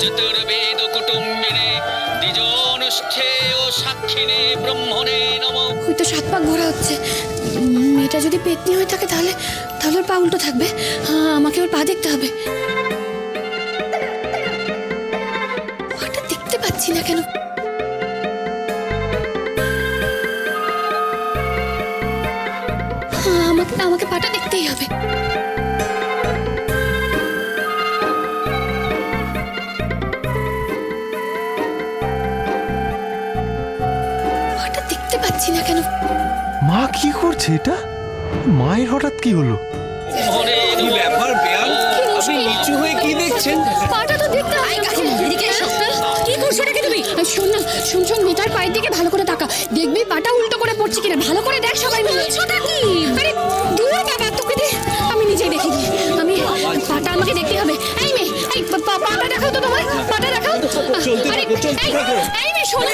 চতুর্বেদ কুটুম্বিনে দ্বিজনুষ্ঠে ও সাক্ষিণে ব্রহ্মণে নমঃ। ওই তো 7 পাক ঘোরা হচ্ছে। মেয়েটা যদি পেতনি হয়ে থাকে তাহলে তাহলে ওর পা উল্টো থাকবে। আমাকে ওর পা দেখতে হবে। পাটা দেখতে পাচ্ছি না কেন? আমাকে পাটা দেখতেই হবে। পাটা দেখতে পাচ্ছি না কেন? মা কি করছে এটা? মায়ের হঠাৎ কি হলো? কি ব্যাপার বেয়ান, আপনি নিচু হয়ে কি দেখছেন? পাটা তো দেখতে হবে। কি করছো নাকি তুমি? শোন না, শুন মেয়েটার পায়ের দিকে ভালো করে তাকা। দেখবি পাটা উল্টো করে পড়ছে কিনা। ভালো করে দেখ সবাই মিলে। ছোটা কি? আরে দূর বাবা, তোকে দে, আমি নিজেই দেখি। আমি পাটা আমাকে দেখতে হবে। এই মেয়ে, এই পাটা দেখাও তো তোমার। পাটা দেখাও। আরে এই মেয়ে শোনো।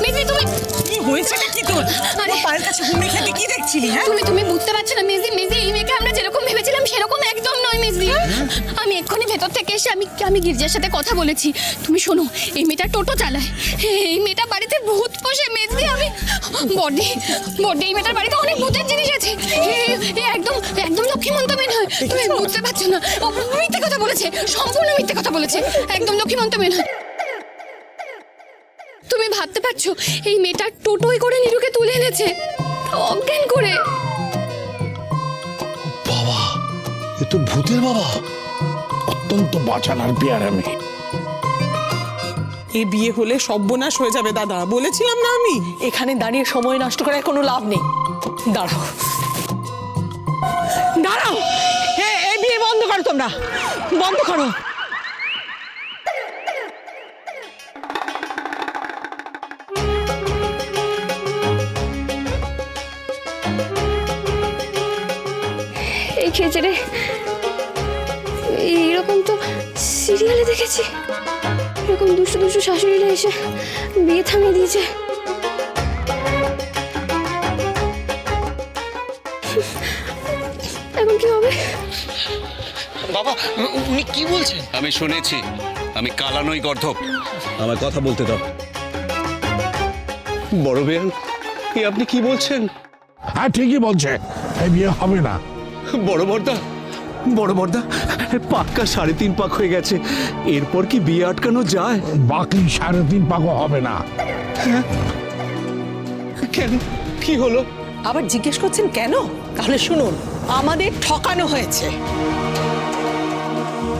মেজদি তুমি কি হয়েছেটা কি তোর? আরে পায়ের কাছে হুমড়ি খেতে কি দেখছিলি? হ্যাঁ, তুমি বুঝতে পারছো না মেজদি? এই মেয়েকে আমরা যেরকম ভেবেছিলাম সেরকম একদম নয় মেজদি। আমি এক্ষুনি ভেতর থেকে এসে আমি গির্জার সাথে কথা বলেছি। তুমি শোনো, এই মেয়েটা টোটো চালায়। এই মেয়েটা বাড়িতে ভূত পোষে মেজদি। আমি বডি এই মেয়েটার বাড়িতে অনেক ভূতের জিনিস আছে। একদম লক্ষ্মীমন্ত মেয়ে নয়। তুমি বুঝতে পারছো না, ও মিথ্যে কথা বলেছে, সম্পূর্ণ মিথ্যে কথা বলেছে। একদম লক্ষ্মীমন্ত মেয়ে নয়। তুমি ভাবতে পারছো এই মেয়েটা টোটোয় করে নীরুকে তুলে এনেছে অজ্ঞান করে। বাবা, এ তো ভূতের বাবা। অত্যন্ত বাঁচানার পেয়ারা মেয়ে। এ বিয়ে হলে সর্বনাশ হয়ে যাবে দাদা, বলেছিলাম না আমি? এখানে দাঁড়িয়ে সময় নষ্ট করার কোনো লাভ নেই। দাঁড়াও দাঁড়াও, এই বিয়ে বন্ধ করো, তোমরা বন্ধ করো। এই খেয়েছে রে, এইরকম তো সিরিয়ালে দেখেছি। এরকম দুষ্টু শাশুড়িরা এসে বিয়ে থামিয়ে দিয়েছে। এখন কি হবে? বাবা, উনি কি বলছেন? আমি শুনেছি। আমি কালা নই, গর্ধব। আমার কথা বলতে দাও। বড় বেয়ান, আপনি কি বলছেন? হ্যাঁ, ঠিকই বলছে, এই বিয়ে হবে না। বড় বর্দা, পাক্কা 3.5 পাক হয়ে গেছে। এরপর কি বিয়ে আটকানো যায়? বাকি 3.5 পাকও হবে না। কেন, কি হলো? আবার জিজ্ঞেস করছেন কেন? তাহলে শুনুন, আমাদের ঠকানো হয়েছে।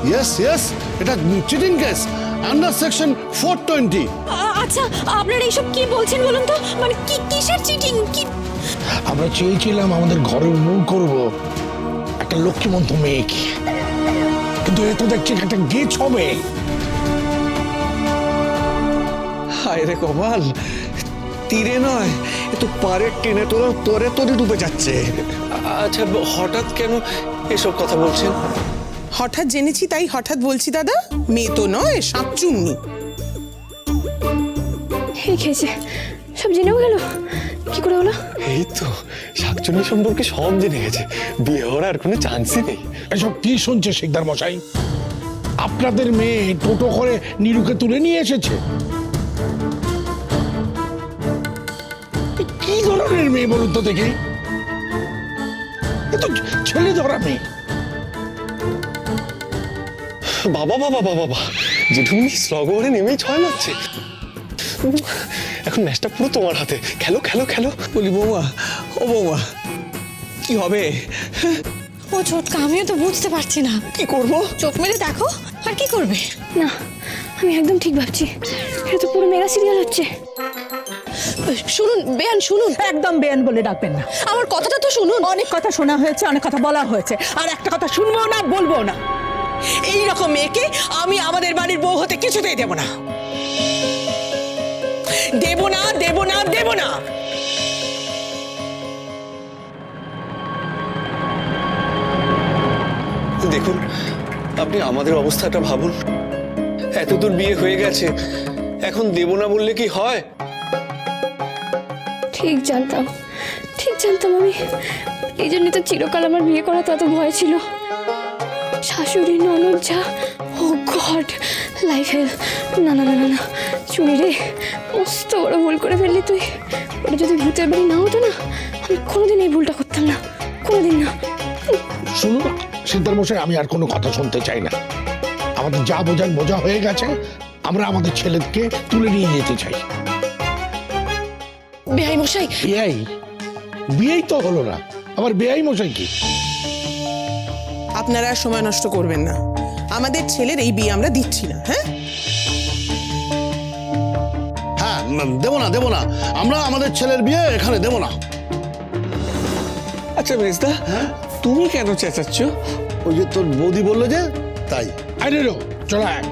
ইয়েস, এটা চিটিং কেস আন্ডার সেকশন 420। আচ্ছা, আপনারা এইসব কি বলছেন বলুন তো? মানে কিসের চিটিং? কি আমরা চেয়েছিলাম আমাদের ঘরের বউ করব একটা লক্ষ্মীমন্ত মেয়েকে, কিন্তু এ তো দেখছি একটা গেছ হবে। হায় রে কপাল, তীরে নয়, এ তো পাড়ের টেনে তোরা তরে ডুবে যাচ্ছে। আচ্ছা, হঠাৎ কেন এসব কথা বলছেন? হঠাৎ জেনেছি তাই হঠাৎ বলছি দাদা। মেয়ে তো নয়, শাকচুন্নি। এই খেয়েছে, সব জেনেও গেল। কি করে হলো? এই তো শাকচুন্নি সম্পর্কে সব জেনে গেছে। বিয়ে হওয়ার আর কোনো চান্সই নেই। এসব কি শুনছে শিকদার মশাই? আপনাদের মেয়ে টোটো করে নীরুকে তুলে নিয়ে এসেছে। কি ধরনের মেয়ে বলুন তো দেখি? এ তো ছেলে ধরা মেয়ে। বাবা, জেঠুমনি স্লগরে নেমেই 6 মারছে। এখন ম্যাচটা পুরো তোমার হাতে। খেলো। বলি বৌমা, ও বৌমা, কি হবে? ও ছোটকা, আমিও তো বুঝতে পারছি না। কি করব? চোখ মেলে দেখো, আর কি করবে? না, আমি একদম ঠিক ভাবছি। এটা তো পুরো মেগা সিরিয়াল হচ্ছে। শুনুন বেয়ান, শুনুন। একদম বেয়ান বলে ডাকবেন না। আমার কথাটা তো শুনুন। অনেক কথা শোনা হয়েছে, অনেক কথা বলা হয়েছে, আর একটা কথা শুনবো না, বলবো না। এই রকম মেয়েকে আমি আমাদের বাড়ির বউ হতে কিছুতেই দেব না। দেব না। দেখুন, আপনি আমাদের অবস্থাটা ভাবুন। এতদূর বিয়ে হয়ে গেছে, এখন দেব না বললে কি হয়? ঠিক জানতাম আমি। এই জন্যই তো চিরকাল আমার বিয়ে করা তো এত ভয় ছিল। শাশুড়ি ননদ যা, ও গড, লাইফ হেল। না না না না না, চুরি রে, মস্ত বড় ভুল করে ফেললি তুই। ওটা যদি ভূতের বাড়ি না হতো না, আমি কোনোদিন এই ভুলটা করতাম না, কোনোদিন না। শুনুন সিদ্ধার মশাই, আমি আর কোনো কথা শুনতে চাই না। আমাদের যা বোঝার বোঝা হয়ে গেছে, আমরা আমাদের ছেলেকে তুলে নিয়ে যেতে চাই। বেআই মশাই, বিয়াই বিয়েই তো হলো না, আবার বেআই মশাই কি? আপনারা আর সময় নষ্ট করবেন না, আমাদের ছেলের এই বিয়ে আমরা দিচ্ছি না। হ্যাঁ, হ্যাঁ, দেবো না আমরা আমাদের ছেলের বিয়ে এখানে দেবো না। আচ্ছা মেজদা, তুমি কেন চেঁচাচ্ছ? ওই যে তোর বৌদি বললো যে, তাই। আরে রো চলো আয়।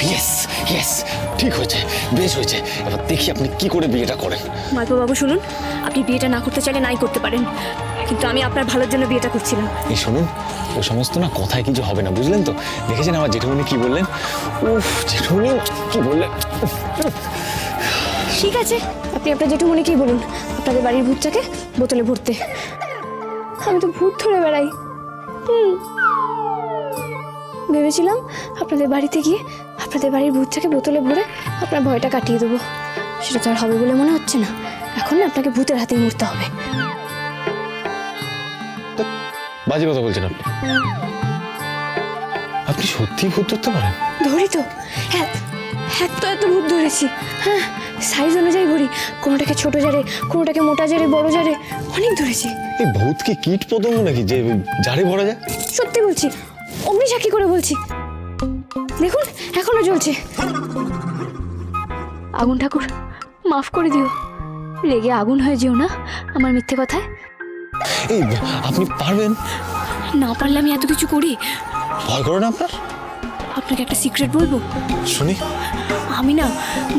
ইয়েস ইয়েস, ঠিক হয়েছে, বেশ হয়েছে। এবার দেখি আপনি কি করে বিয়েটা করেন। মাইপো বাবু শুনুন, আপনি বিয়েটা না করতে চাইলে নাই করতে পারেন, কিন্তু আমি আপনার ভালোর জন্য বিয়েটা করছিলাম। এই শুনুন, ওই সমস্ত না কথায় কিছু হবে না, বুঝলেন তো? দেখেছেন আমার জেঠুমনি কি বললেন? উফ, জেঠুমনি কি বললেন? ঠিক আছে, আপনি আপনার জেঠুমনিকেই বলুন আপনাদের বাড়ির ভূতটাকে বোতলে ভরতে। আমি তো ভূত ধরে বেড়াই। ভেবেছিলাম আপনাদের বাড়িতে গিয়ে আপনাদের বাড়ির ভূতটাকে বোতলে ভরে আপনার ভয়টা কাটিয়ে দেবো, সেটা তো আর হবে বলে মনে হচ্ছে না। এখন না আপনাকে ভূতের হাতেই মরতে হবে। বাজে কথা বলছেন আপনি। আপনি সত্যি ভূত ধরতে পারেন? ধরি তো, হ্যাঁ হ্যাঁ, তো এত ভূত ধরেছি। হ্যাঁ, সাইজ অনুযায়ী ভরি, কোনোটাকে ছোট জারে, কোনোটাকে মোটা জারে, বড় জারে, অনেক ধরেছি। এই ভূত কি কীট পতঙ্গ নাকি যে জারে ভরা যায়? সত্যি বলছি, অমনি সাক্ষী করে বলছি। দেখুন এখনো জ্বলছে। আগুন ঠাকুর, মাফ করে দিও, রেগে আগুন হয়ে যেও না আমার মিথ্যে কথায়। এই আপনি পারবেন? না পারলে আমি এত কিছু করি? ভয় করে না আপনার? আপনাকে একটা সিক্রেট বলবো? শুনি। আমি না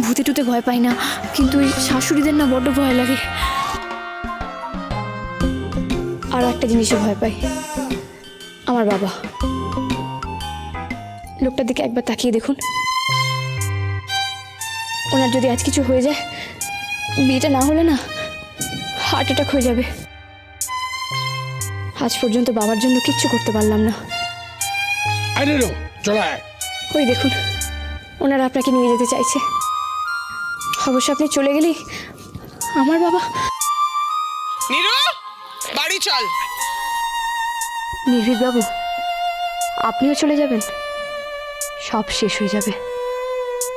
ভূতে টুতে ভয় পাই না, কিন্তু ওই শাশুড়িদের না বড্ড ভয় লাগে। আর একটা জিনিসে ভয় পাই, আমার বাবা। লোকটার দিকে একবার তাকিয়ে দেখুন, ওনার যদি আজ কিছু হয়ে যায়, বিয়েটা না হলে না হার্ট অ্যাটাক হয়ে যাবে। আজ পর্যন্ত বাবার জন্য কিচ্ছু করতে পারলাম না। আরে রো চলো আয়। ওই দেখুন, ওনারা আপনাকে নিয়ে যেতে চাইছে। অবশ্য আপনি চলে গেলেই আমার বাবা। নীরু, বাড়ি চল। নির্ভীক বাবু, আপনিও চলে যাবেন, সব শেষ হয়ে যাবে।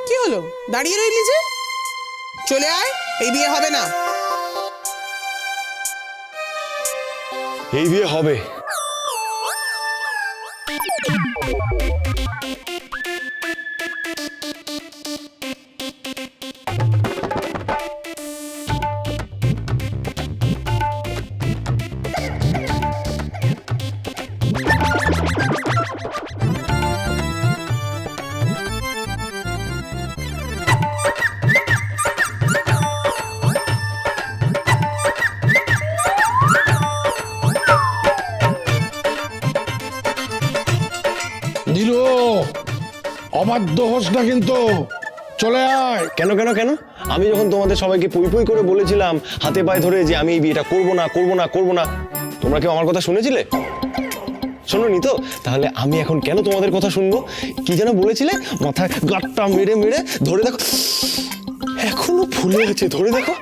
কি হলো, দাঁড়িয়ে রইলি যে? চলে আয়, এই বিয়ে হবে না। এই বিয়ে হবে। নীলু, অবাধ্য হোস না কিন্তু, চলে আয়। কেন কেন কেন? আমি যখন তোমাদের সবাইকে পুই পুই করে বলেছিলাম হাতে পায়ে ধরে যে আমি এই বিয়েটা করবো না করবো না করবো না, তোমরা কেউ আমার কথা শুনেছিলে? শোনোনি তো? তাহলে আমি এখন কেন তোমাদের কথা শুনবো? কি যেন বলেছিলে? মাথায় গাঁটটা মেরে মেরে ধরে দেখো, এখনো ফুলে আছে, ধরে দেখো।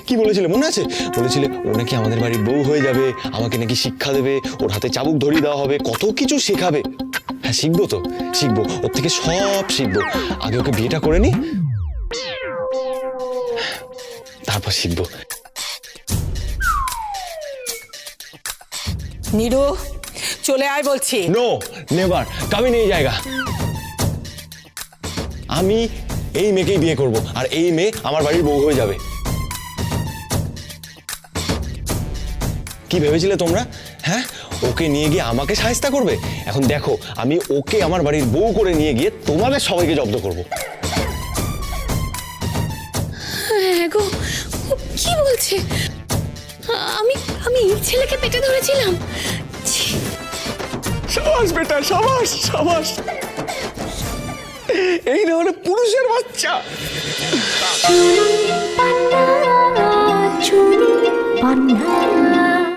কি বলেছিলে মনে আছে? বলেছিলে ও নাকি আমাদের বাড়ির বউ হয়ে যাবে, আমাকে নাকি শিক্ষা দেবে, ওর হাতে চাবুক ধরিয়ে দেওয়া হবে, কত কিছু শেখাবে। হ্যাঁ শিখবো তো, শিখবো, ওর থেকে সব শিখবো। আগে ওকে বিয়েটা করে নি, তারপর শিখবো। নীরু চলে আয় বলছি। নো নেভার, কামি নেই জায়গা। আমি এই মেয়েকেই বিয়ে করব, আর এই মেয়ে আমার বাড়ির বউ হয়ে যাবে। কি ভেবেছিলে তোমরা? হ্যাঁ, ওকে নিয়ে গিয়ে আমাকে সাহায্য করবে? এখন দেখো, আমি ওকে আমার বাড়ির বউ করে নিয়ে গিয়ে তোমাদের সবাইকে জব্দ করব। হ্যাঁ গো, ও কি বলছে? আমি আমি এই ছেলেকে পেটে ধরেছিলাম। ছি, সাবাস বেটা, সাবাস সাবাস, এই না হলে পুরুষের বাচ্চা। চুনি পান্না, চুনি পান্না।